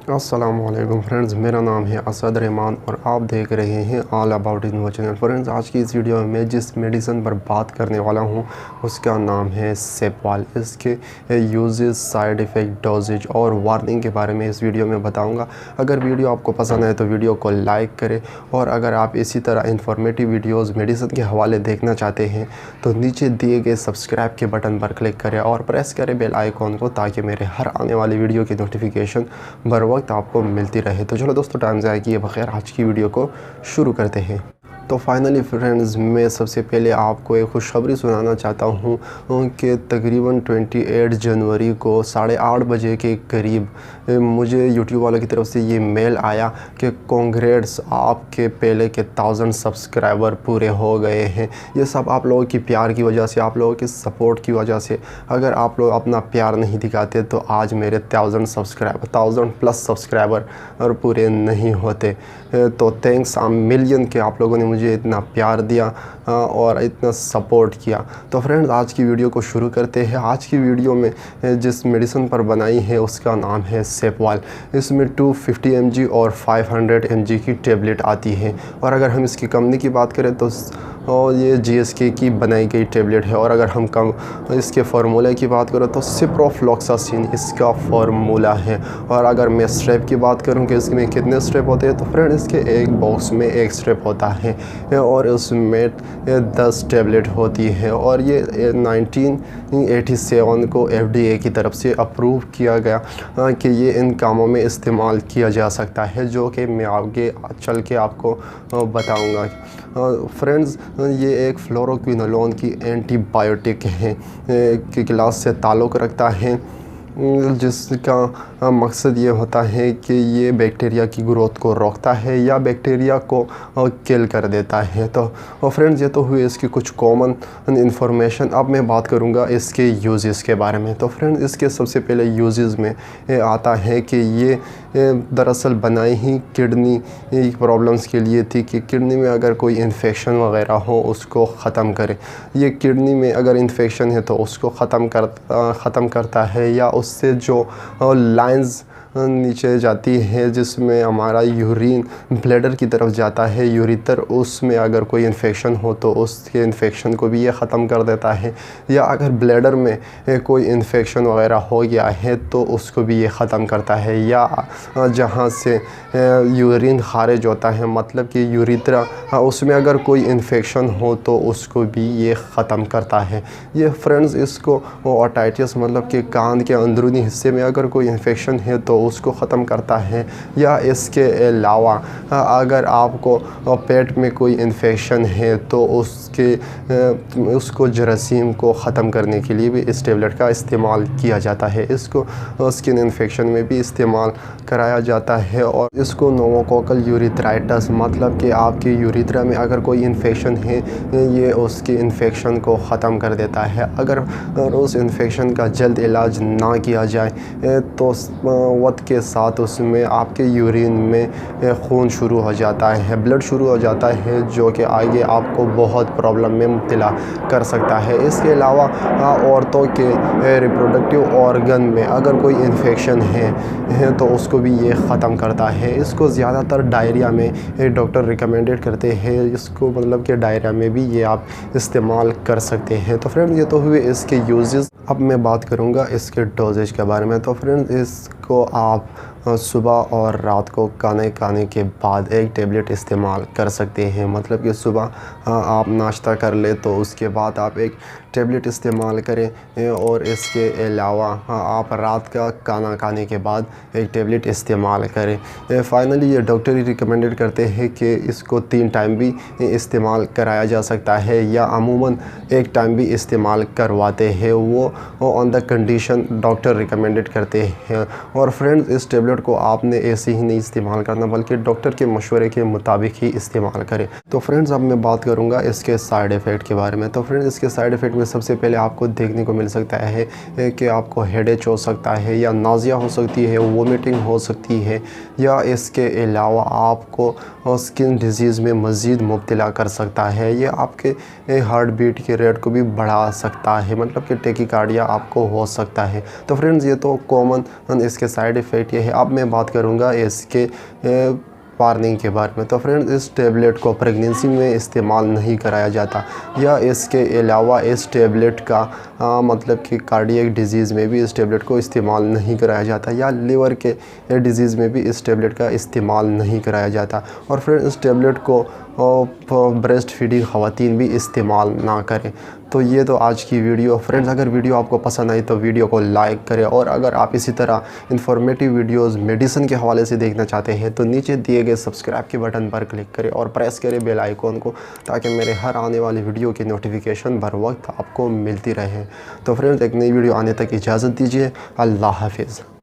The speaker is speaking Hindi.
अस्सलामुअलैकुम फ्रेंड्स, मेरा नाम है असद रहमान और आप देख रहे हैं all about info channel. Friends, आज की इस वीडियो में मैं जिस मेडिसिन पर बात करने वाला हूं उसका नाम है सेपवाल। इसके यूजेस, साइड इफ़ेक्ट, डोजेज और वार्निंग के बारे में इस वीडियो में बताऊंगा। अगर वीडियो आपको पसंद आए तो वीडियो को लाइक करें और अगर आप इसी तरह इंफॉर्मेटिव वीडियोज़ मेडिसिन के हवाले देखना चाहते हैं तो नीचे दिए गए सब्सक्राइब के बटन पर क्लिक करें और प्रेस करें बेल आइकॉन को, ताकि मेरे हर आने वाली वीडियो की नोटिफिकेशन बर वक्त आपको मिलती रहे। तो चलो दोस्तों, टाइम ज़ाया किए बगैर आज की वीडियो को शुरू करते हैं। तो फाइनली फ्रेंड्स, मैं सबसे पहले आपको एक खुशखबरी सुनाना चाहता हूँ कि तकरीबन 28 जनवरी को 8:30 बजे के करीब मुझे यूट्यूब वालों की तरफ से ये मेल आया कि कांग्रेट्स, आपके पहले के 1000 सब्सक्राइबर पूरे हो गए हैं। ये सब आप लोगों की प्यार की वजह से, आप लोगों के सपोर्ट की वजह से। अगर आप लोग अपना प्यार नहीं दिखाते तो आज मेरे 1000 प्लस सब्सक्राइबर और पूरे नहीं होते। तो थैंक्स आ मिलियन के आप लोगों ने मुझे इतना प्यार दिया और इतना सपोर्ट किया। तो फ्रेंड्स, आज की वीडियो को शुरू करते हैं। आज की वीडियो में जिस मेडिसिन पर बनाई है उसका नाम है सेपवाल। इसमें 250 mg और 500 mg की टेबलेट आती है और अगर हम इसकी कंपनी की बात करें तो ये GSK की बनाई गई टेबलेट है। और अगर हम इसके फार्मूले की बात करें तो सिप्रोफ्लॉक्सासिन इसका फार्मूला है। और अगर मैं स्ट्रेप की बात करूं कि इसमें कितने स्ट्रेप होते हैं तो फ्रेंड, इसके एक बॉक्स में एक स्ट्रेप होता है और उसमें 10 टेबलेट होती है। और ये 1987 को FDA की तरफ से अप्रूव किया गया कि ये इन कामों में इस्तेमाल किया जा सकता है, जो कि मैं आगे चल के आपको बताऊंगा। फ्रेंड्स, ये एक फ्लोरोक्विनोलोन की एंटीबायोटिक है कि क्लास से ताल्लुक़ रखता है, जिसका मकसद ये होता है कि ये बैक्टीरिया की ग्रोथ को रोकता है या बैक्टीरिया को किल कर देता है। तो फ्रेंड्स, ये तो हुई इसकी कुछ कॉमन इंफॉर्मेशन। अब मैं बात करूँगा इसके यूजेस के बारे में। तो फ्रेंड्स, इसके सबसे पहले यूजेस में आता है कि ये दरअसल बनाई ही किडनी प्रॉब्लम्स के लिए थी, कि किडनी में अगर कोई इन्फेक्शन वगैरह हो उसको ख़त्म करे। ये किडनी में अगर इन्फेक्शन है तो उसको ख़त्म करता है, या उससे जो लाइंस नीचे जाती है जिसमें हमारा यूरिन ब्लैडर की तरफ जाता है, यूरिटर, उसमें अगर कोई इन्फेक्शन हो तो उसके इन्फेक्शन को भी ये ख़त्म कर देता है। या अगर ब्लैडर में कोई इन्फेक्शन वगैरह हो गया है तो उसको भी ये ख़त्म करता है। या जहाँ से यूरिन खारिज होता है, मतलब कि यूरिथ्रा, उसमें अगर कोई इन्फेक्शन हो तो उसको भी ये ख़त्म करता है। ये फ्रेंड्स, इसको ओटाइटिस, मतलब कि कान के अंदरूनी हिस्से में अगर कोई इन्फेक्शन है तो उसको ख़त्म करता है। या इसके अलावा अगर आपको पेट में कोई इन्फेक्शन है तो उसको जरासीम को ख़त्म करने के लिए भी इस टेबलेट का इस्तेमाल किया जाता है। इसको स्किन इन्फेक्शन में भी इस्तेमाल कराया जाता है। और इसको नोवोकोकल यूरिथ्राइटिस, मतलब कि आपके यूरिथ्रा में अगर कोई इन्फेक्शन है, ये उसके इन्फेक्शन को ख़त्म कर देता है। अगर उस इन्फेक्शन का जल्द इलाज ना किया जाए तो वक्त के साथ उसमें आपके यूरिन में खून शुरू हो जाता है, ब्लड शुरू हो जाता है, जो कि आगे आपको बहुत प्रॉब्लम में मुब्तला कर सकता है। इसके अलावा औरतों के रिप्रोडक्टिव ऑर्गन में अगर कोई इन्फेक्शन है तो उसको भी ये ख़त्म करता है। इसको ज़्यादातर डायरिया में डॉक्टर रिकमेंडेड करते हैं, इसको मतलब कि डायरिया में भी ये आप इस्तेमाल कर सकते हैं। तो फ्रेंड्स, ये तो हुए इसके यूजेस। अब मैं बात करूँगा इसके डोजेज के बारे में। तो फ्रेंड्स, इसको आप सुबह और रात को खाने खाने के बाद एक टेबलेट इस्तेमाल कर सकते हैं। मतलब कि सुबह आप नाश्ता कर ले तो उसके बाद आप एक टेबलेट इस्तेमाल करें और इसके अलावा आप रात का खाना खाने के बाद एक टेबलेट इस्तेमाल करें। फाइनली ये डॉक्टर ही रिकमेंडेड करते हैं कि इसको 3 टाइम भी इस्तेमाल कराया जा सकता है, या अमूमन 1 टाइम भी इस्तेमाल करवाते हैं। वो on the condition doctor recommended करते हैं। और फ्रेंड्स, इस टेबलेट को आपने ऐसे ही नहीं इस्तेमाल करना, बल्कि डॉक्टर के मशवरे के मुताबिक ही इस्तेमाल करें। तो फ्रेंड्स, अब मैं बात करूंगा इसके साइड इफ़ेक्ट के बारे में। तो फ्रेंड्स, इसके साइड इफ़ेक्ट में सबसे पहले आपको देखने को मिल सकता है कि आपको हेडेक हो सकता है या नाज़िया हो सकती है, वोमिटिंग हो सकती है, या इसके अलावा आपको स्किन डिजीज़ में मज़ीद मुब्तला कर सकता है। ये आपके हार्ट बीट के रेट को भी बढ़ा सकता है, मतलब कि टेकिकार्डिया आपको हो सकता है। तो फ्रेंड्स ये तो कॉमन इसके साइड इफ़ेक्ट ये है। अब मैं बात करूँगा इसके वार्निंग के बारे में। तो फ्रेंड्स इस टेबलेट को प्रेगनेंसी में इस्तेमाल नहीं कराया जाता, या इसके अलावा इस टेबलेट का मतलब कि कार्डियक डिजीज़ में भी इस टेबलेट को इस्तेमाल नहीं कराया जाता, या लिवर के डिजीज़ में भी इस टेबलेट का इस्तेमाल नहीं कराया जाता। और फ्रेंड्स इस टेबलेट को ब्रेस्ट फीडिंग ख़वातीन भी इस्तेमाल ना करें। तो ये तो आज की वीडियो। फ्रेंड्स अगर वीडियो आपको पसंद आई तो वीडियो को लाइक करें, और अगर आप इसी तरह इन्फॉर्मेटिव वीडियोस मेडिसिन के हवाले से देखना चाहते हैं तो नीचे दिए गए सब्सक्राइब के बटन पर क्लिक करें और प्रेस करें बेल आइकॉन को, ताकि मेरे हर आने वाली वीडियो की नोटिफिकेशन बर वक्त आपको मिलती रहे। तो फ्रेंड्स एक नई वीडियो आने तक इजाज़त दीजिए। अल्लाह हाफिज़।